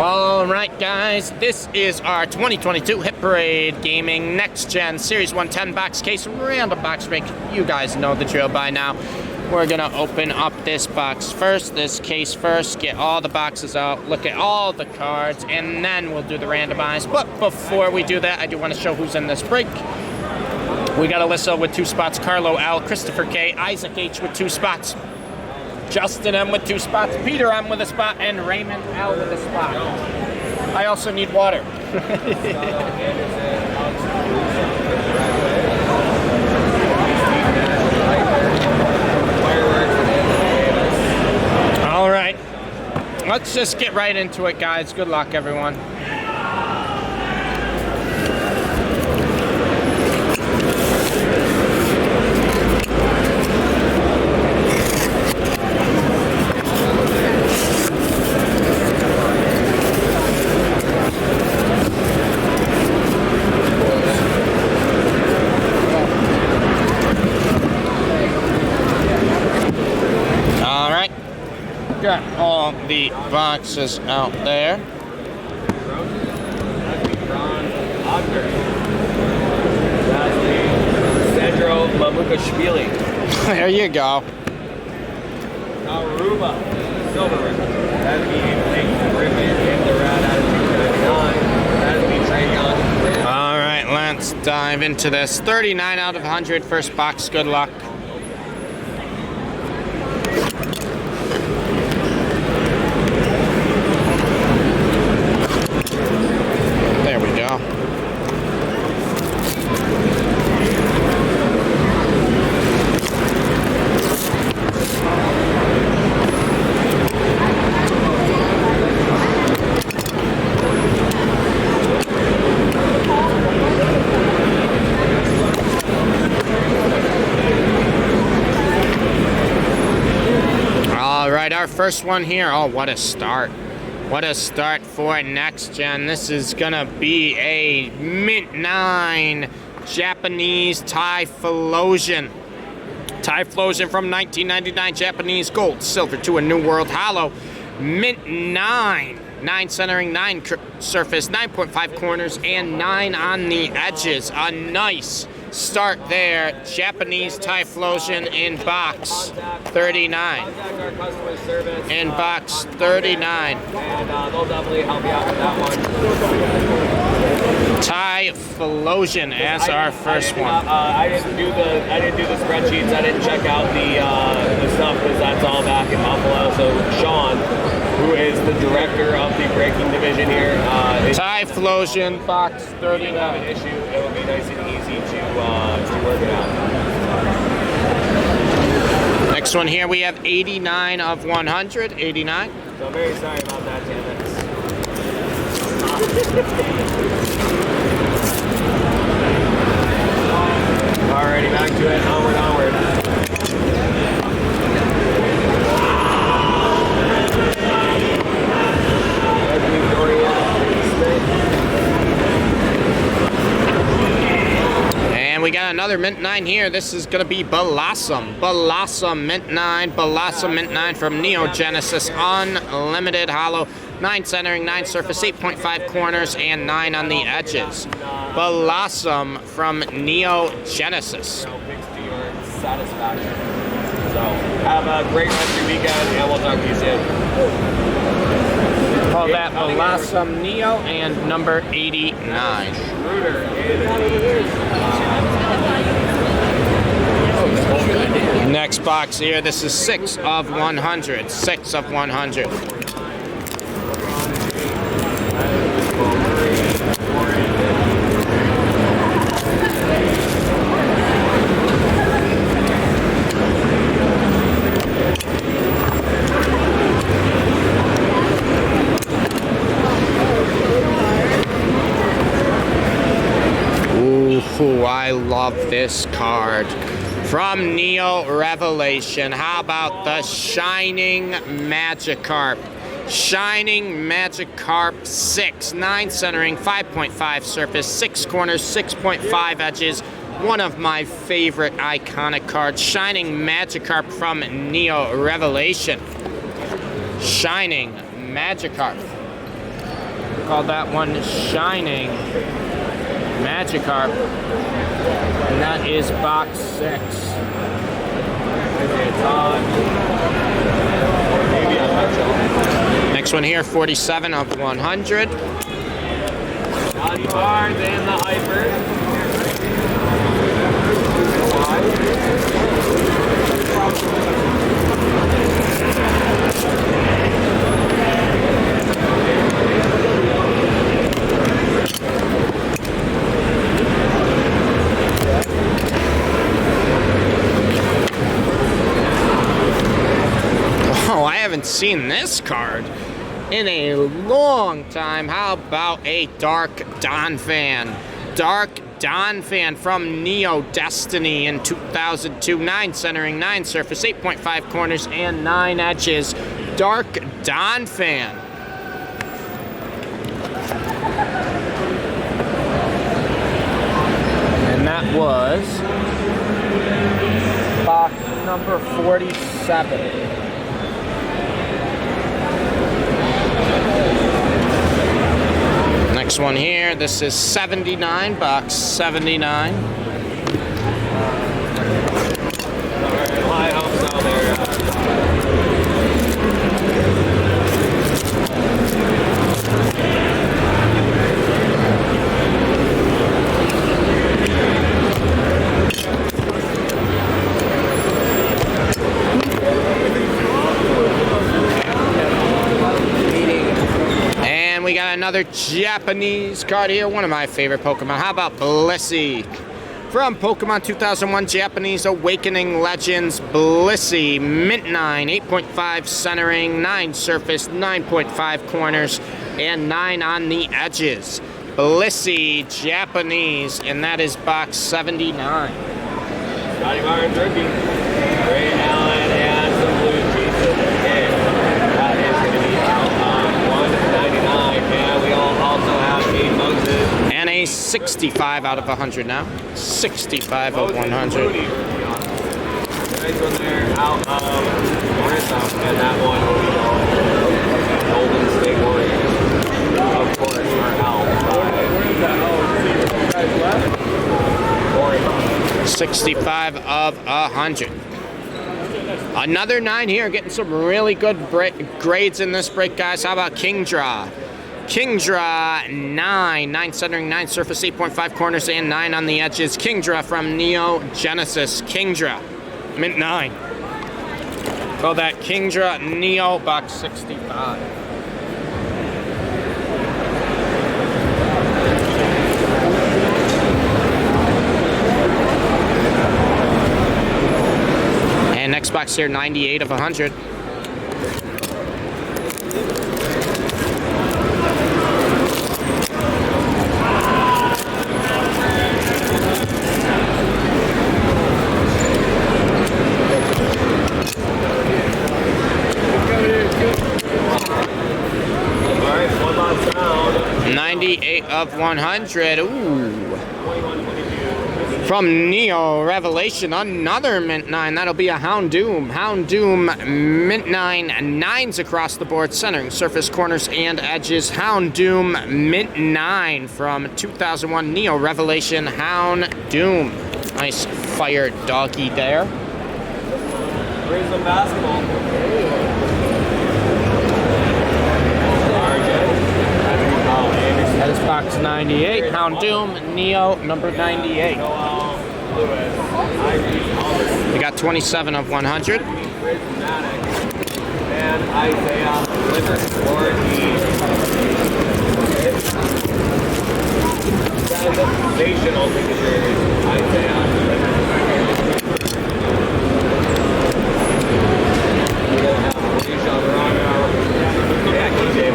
All right, guys, this is our 2022 Hit Parade Gaming Next Gen Series 110 box case random box break. You guys know the drill by now. We're gonna open up this box first, this case first, get all the boxes out, look at all the cards, and then we'll do the randomize. But before we do that, I do want to show who's in this break. We got Alyssa with 2 spots, Carlo L, Christopher K, Isaac H with 2 spots, Justin M with 2 spots, Peter M with a spot, and Raymond L with a spot. I also need water. All right, let's just get right into it, guys. Good luck, everyone. Got all the boxes out there. Sandro Mamukashvili. There you go. Aruba, Silver Ribbon. That'd be Pink Ribbon in the rat out of 299. That'd be Trey Young. All right, let's dive into this. 39 out of 100, first box. Good luck. Our first one here. Oh, what a start. What a start for Next Gen. This is gonna be a Mint 9 Japanese Typhlosion. Typhlosion from 1999, Japanese gold, silver to a New World Hollow. Mint 9. 9 centering, 9 surface, 9.5 corners, and 9 on the edges. A nice start there. Japanese Typhlosion in box 39. In box 39. And they'll definitely help you out with that one. Typhlosion as our first one. I didn't do the spreadsheets. I didn't check out the stuff because that's all back in Buffalo. So Sean, who is the director of the breaking division here, Typhlosion box 39. An issue. It will be nice and easy to work it out. Next one here, we have 89 of 100. 89. So very sorry about that, Janet. Alrighty, back to it. Onward. And we got another Mint 9 here. This is going to be Blossom. Blossom Mint 9. Blossom Mint 9 from Neo Genesis Unlimited Hollow. 9 centering, 9 surface, 8.5 corners, and 9 on the edges. Blossom from Neo Genesis. Picks to your satisfaction. So have a great rest of your weekend, and we'll talk to you soon. Call that Blossom Neo and number 89. Next box here, this is 6 of 100. 6 of 100. Ooh, I love this card. From Neo Revelation, how about the Shining Magikarp? Shining Magikarp 6, 9 centering, 5.5 surface, 6 corners, 6.5 edges. One of my favorite iconic cards, Shining Magikarp from Neo Revelation. Shining Magikarp. Call that one Shining Magikarp. And that is box 6. Next one here, 47 of 100. Naughty Bards and the Hyper. Oh, I haven't seen this card in a long time. How about a Dark Donphan? Dark Donphan from Neo Destiny in 2002. 9 centering, 9 surface, 8.5 corners, and 9 edges. Dark Donphan. And that was box number 47. Next one here, this is 79, box 79. High hopes down there. We got another Japanese card here, one of my favorite Pokemon. How about Blissey? From Pokemon 2001 Japanese Awakening Legends, Blissey, Mint 9, 8.5 centering, 9 surface, 9.5 corners, and 9 on the edges. Blissey, Japanese, and that is box 79. Scotty Barnes rookie. Ray Allen and some blue Jesus. And that is going to be out on 199. And we all also have a Moses. And a 65 out of 100 now. 65 of 100. Nice one there out of Marissa. And that one will be Golden State Warriors. Of course, are out by 65 of 100. Another 9 here, getting some really good grades in this break, guys. How about Kingdra? Kingdra, 9 centering, 9 surface, 8.5 corners, and 9 on the edges. Kingdra from Neo Genesis. Kingdra, Mint 9. Call that Kingdra Neo, box 65. And next box here, 98 of 100. Of 100. Ooh. From Neo Revelation, another Mint 9. That'll be a Houndoom. Houndoom, Mint 9. 9s across the board, centering, surface, corners, and edges. Houndoom, Mint 9 from 2001 Neo Revelation Houndoom. Nice fire doggy there. Prism basketball. That is box 98. Houndoom, Neo, number 98. We got 27 of 100. And Isaiah Liver for the sensational signature. Isaiah Liver.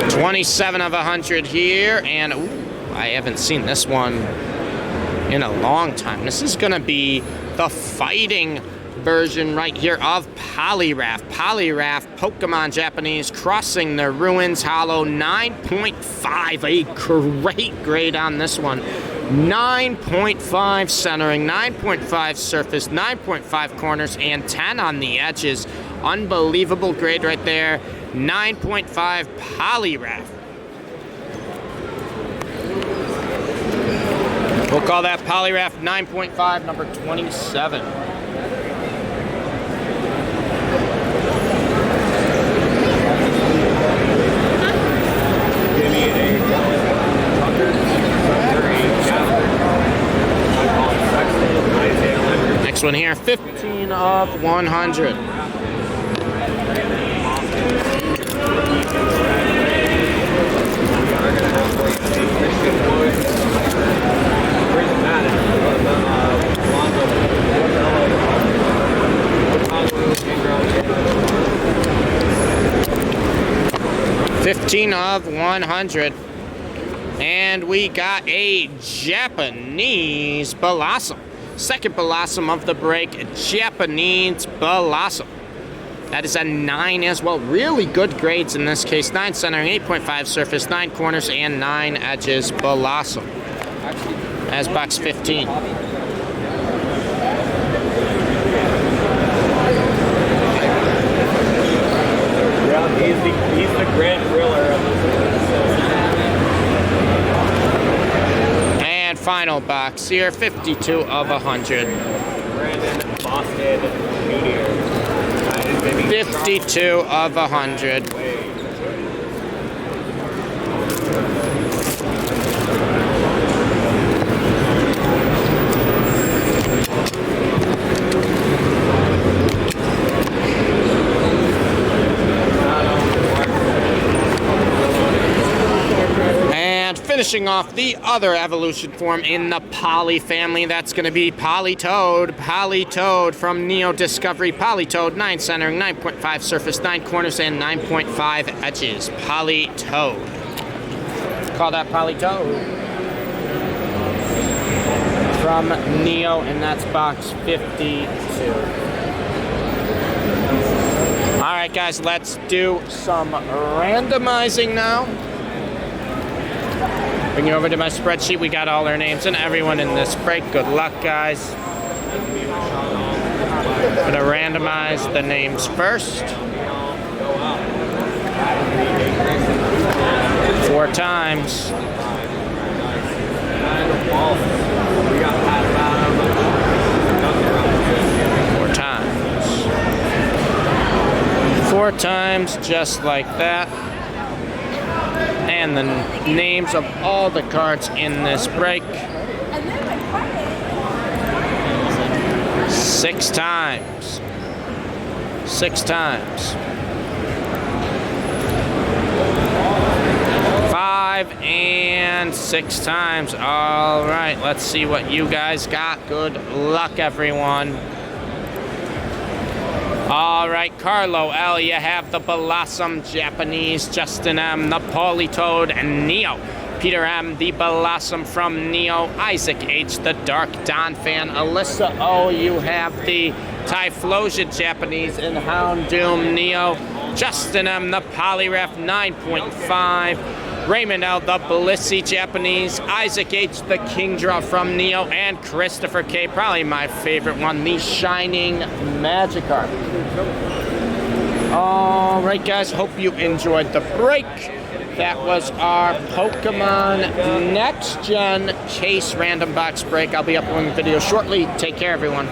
27 of 100 here, and ooh, I haven't seen this one in a long time. This is gonna be the fighting version right here of Poliwrath. Poliwrath, Pokemon Japanese, Crossing the Ruins Hollow, 9.5, a great grade on this one. 9.5 centering, 9.5 surface, 9.5 corners, and 10 on the edges. Unbelievable grade right there. 9.5 Poliwrath. Call that Polygraph 9.5, number 27. Give me a Tucker, Next one here, 15 of 100. $15 of 100. And we got a Japanese Blossom. Second Blossom of the break, Japanese Blossom. That is a 9 as well. Really good grades in this case. 9 centering, 8.5 surface, 9 corners, and 9 edges Blossom. As box 15. Yeah, he's the grand thriller of And final box here, 52 of 100. Brandon Boston Meteor. 52 of 100. And finishing off the other evolution form in the Poly family, that's going to be Politoed. Politoed from Neo Discovery. Politoed, 9 centering, 9.5 surface, 9 corners, and 9.5 edges. Politoed. Call that Politoed. From Neo, and that's box 52. Alright guys, let's do some randomizing now. Bring you over to my spreadsheet. We got all our names and everyone in this break. Good luck, guys. I'm gonna randomize the names first. 4 times. 4 times. 4 times, just like that. And the names of all the cards in this break. 6 times. 6 times. 5 and 6 times. All right, let's see what you guys got. Good luck, everyone. All right, Carlo L, you have the Blossom Japanese, Justin M, the Politoed, and Neo. Peter M, the Blossom from Neo, Isaac H, the Dark Don fan, Alyssa O, you have the Typhlosia Japanese, and Houndoom Neo, Justin M, the Polyref 9.5, Raymond L, the Blissey Japanese, Isaac H, the Kingdraw from Neo, and Christopher K, probably my favorite one, the Shining Magikarp. All right, guys, hope you enjoyed the break. That was our Pokemon Next Gen Chase Random Box break. I'll be uploading videos shortly. Take care, everyone.